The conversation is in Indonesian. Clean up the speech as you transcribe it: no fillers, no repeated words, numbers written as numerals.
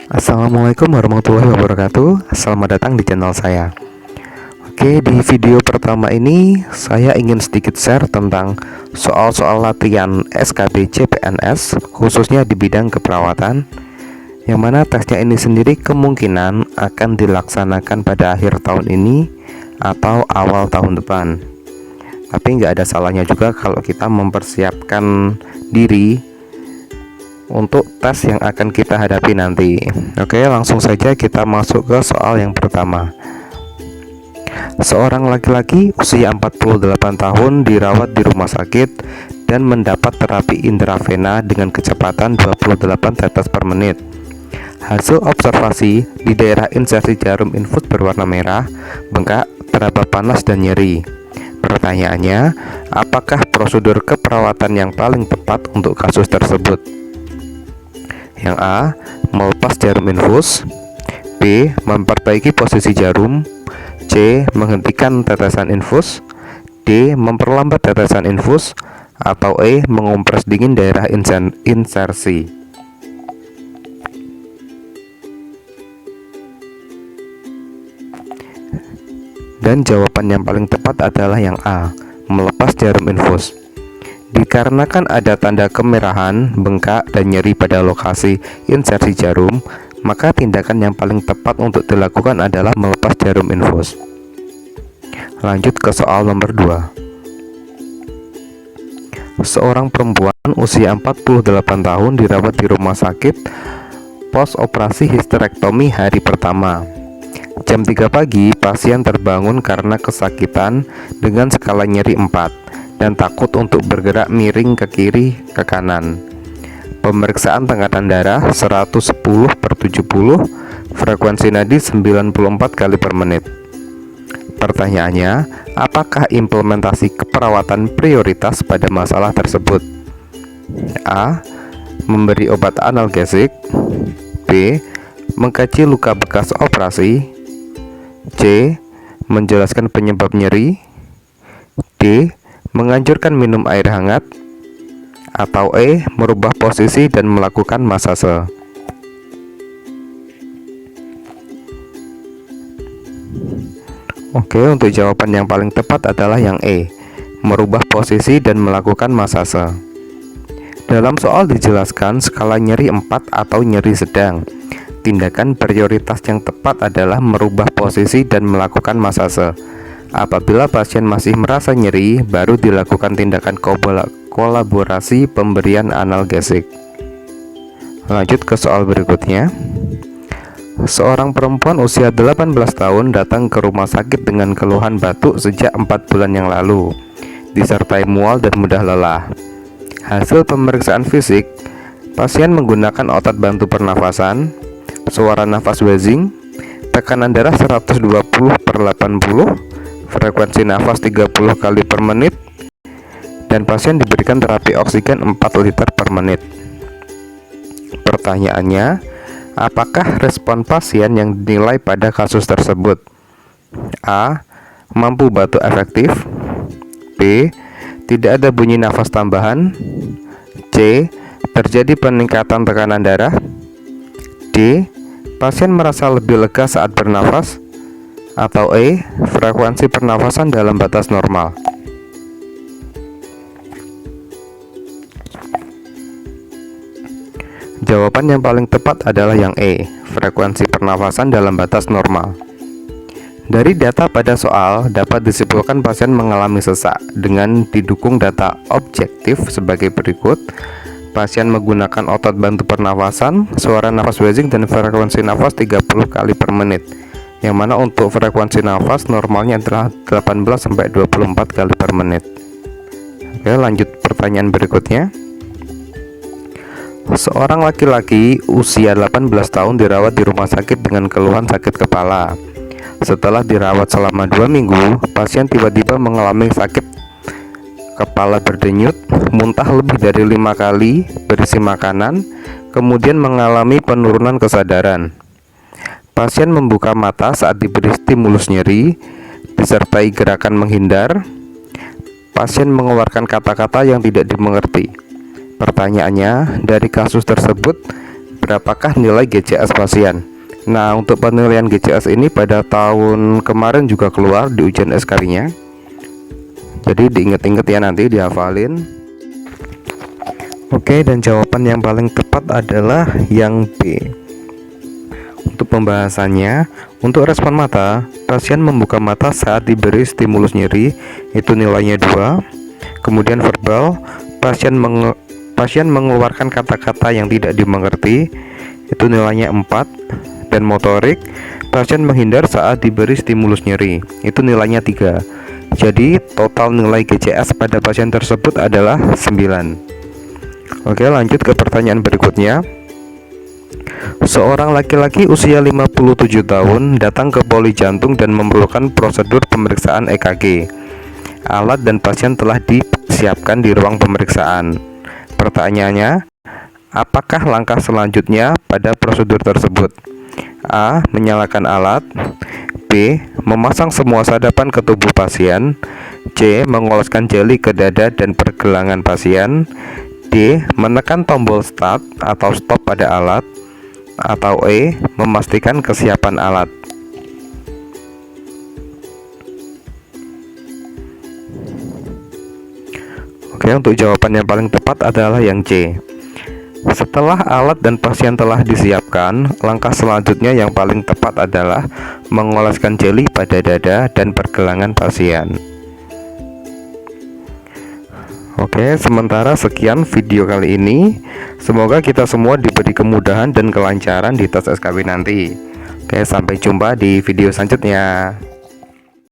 Assalamualaikum warahmatullahi wabarakatuh. Selamat datang di channel saya. Oke, di video pertama ini saya ingin sedikit share tentang soal-soal latihan SKB CPNS khususnya di bidang keperawatan, yang mana tesnya ini sendiri kemungkinan akan dilaksanakan pada akhir tahun ini atau awal tahun depan. Tapi nggak ada salahnya juga kalau kita mempersiapkan diri untuk tes yang akan kita hadapi nanti. Oke, langsung saja kita masuk ke soal yang pertama. Seorang laki-laki usia 48 tahun dirawat di rumah sakit dan mendapat terapi intravena dengan kecepatan 28 tetes per menit. Hasil observasi di daerah insersi jarum infus berwarna merah, bengkak, teraba panas dan nyeri. Pertanyaannya, apakah prosedur keperawatan yang paling tepat untuk kasus tersebut? Yang A, melepas jarum infus. B, memperbaiki posisi jarum. C, menghentikan tetesan infus. D, memperlambat tetesan infus. Atau E, mengompres dingin daerah insersi. Dan jawaban yang paling tepat adalah yang A, melepas jarum infus. Dikarenakan ada tanda kemerahan, bengkak, dan nyeri pada lokasi insersi jarum, maka tindakan yang paling tepat untuk dilakukan adalah melepas jarum infus. Lanjut ke soal nomor 2. Seorang perempuan usia 48 tahun dirawat di rumah sakit pos operasi histerektomi hari pertama. Jam 3 pagi, pasien terbangun karena kesakitan dengan skala nyeri 4 dan takut untuk bergerak miring ke kiri ke kanan. Pemeriksaan tekanan darah 110/70, frekuensi nadi 94 kali per menit. Pertanyaannya, apakah implementasi keperawatan prioritas pada masalah tersebut? A, memberi obat analgesik. B, mengkaji luka bekas operasi. C, menjelaskan penyebab nyeri. D, menganjurkan minum air hangat. Atau E, merubah posisi dan melakukan masase. Oke, untuk jawaban yang paling tepat adalah yang E, merubah posisi dan melakukan masase. Dalam soal dijelaskan skala nyeri 4 atau nyeri sedang. Tindakan prioritas yang tepat adalah merubah posisi dan melakukan masase. Apabila pasien masih merasa nyeri, baru dilakukan tindakan kolaborasi pemberian analgesik. Lanjut ke soal berikutnya. Seorang perempuan usia 18 tahun datang ke rumah sakit dengan keluhan batuk sejak 4 bulan yang lalu, disertai mual dan mudah lelah. Hasil pemeriksaan fisik, pasien menggunakan otot bantu pernafasan, suara nafas wheezing, tekanan darah 120/80, frekuensi nafas 30 kali per menit, dan pasien diberikan terapi oksigen 4 liter per menit. Pertanyaannya, apakah respon pasien yang dinilai pada kasus tersebut? A, mampu batuk efektif. B, tidak ada bunyi nafas tambahan. C, terjadi peningkatan tekanan darah. D, pasien merasa lebih lega saat bernafas. Atau E, frekuensi pernafasan dalam batas normal. Jawaban yang paling tepat adalah yang E, frekuensi pernafasan dalam batas normal. Dari data pada soal, dapat disimpulkan pasien mengalami sesak dengan didukung data objektif sebagai berikut. Pasien menggunakan otot bantu pernafasan, suara nafas wheezing, dan frekuensi nafas 30 kali per menit. Yang mana untuk frekuensi nafas normalnya adalah 18-24 kali per menit. Oke, lanjut pertanyaan berikutnya. Seorang laki-laki usia 18 tahun dirawat di rumah sakit dengan keluhan sakit kepala. Setelah dirawat selama 2 minggu, pasien tiba-tiba mengalami sakit kepala berdenyut, muntah lebih dari 5 kali, berisi makanan, kemudian mengalami penurunan kesadaran. Pasien membuka mata saat diberi stimulus nyeri, disertai gerakan menghindar. Pasien mengeluarkan kata-kata yang tidak dimengerti. Pertanyaannya, dari kasus tersebut, berapakah nilai GCS pasien. Nah, untuk penilaian GCS ini pada tahun kemarin juga keluar di ujian SKB-nya. Jadi diingat-ingat ya, nanti dihafalin. Oke, dan jawaban yang paling tepat adalah yang B. Untuk pembahasannya, untuk respon mata, pasien membuka mata saat diberi stimulus nyeri, itu nilainya 2. Kemudian verbal, pasien mengeluarkan kata-kata yang tidak dimengerti, itu nilainya 4. Dan motorik, pasien menghindar saat diberi stimulus nyeri, itu nilainya 3. Jadi total nilai GCS pada pasien tersebut adalah 9. Oke, lanjut ke pertanyaan berikutnya. Seorang laki-laki usia 57 tahun datang ke poli jantung dan memerlukan prosedur pemeriksaan EKG. Alat dan pasien telah disiapkan di ruang pemeriksaan. Pertanyaannya, apakah langkah selanjutnya pada prosedur tersebut? A. Menyalakan alat. B. Memasang semua sadapan ke tubuh pasien. C. Mengoleskan jeli ke dada dan pergelangan pasien. D. Menekan tombol start atau stop pada alat. Atau E. Memastikan kesiapan alat. Oke, untuk jawaban yang paling tepat adalah yang C. Setelah alat dan pasien telah disiapkan, langkah selanjutnya yang paling tepat adalah mengoleskan jeli pada dada dan pergelangan pasien. Oke, sementara sekian video kali ini. Semoga kita semua diberi kemudahan dan kelancaran di tes SKB nanti. Oke, sampai jumpa di video selanjutnya.